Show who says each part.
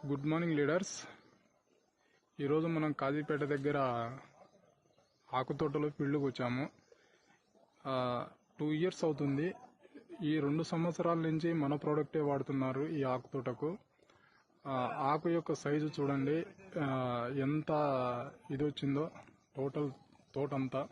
Speaker 1: Good morning leaders. ఈరోజు మనం కాజీపేట దగ్గర ఆకు తోటలో ఫీల్డ్కి వచ్చాము. 2 years అవుతుంది. ఈ 2 సంవత్సరాల నుంచి మన ప్రోడక్టే వాడుతున్నారు ఈ ఆకు తోటకు. ఆకు యొక్క సైజు చూడండి ఎంత ఇది వచ్చిందో, టోటల్ తోటంతా.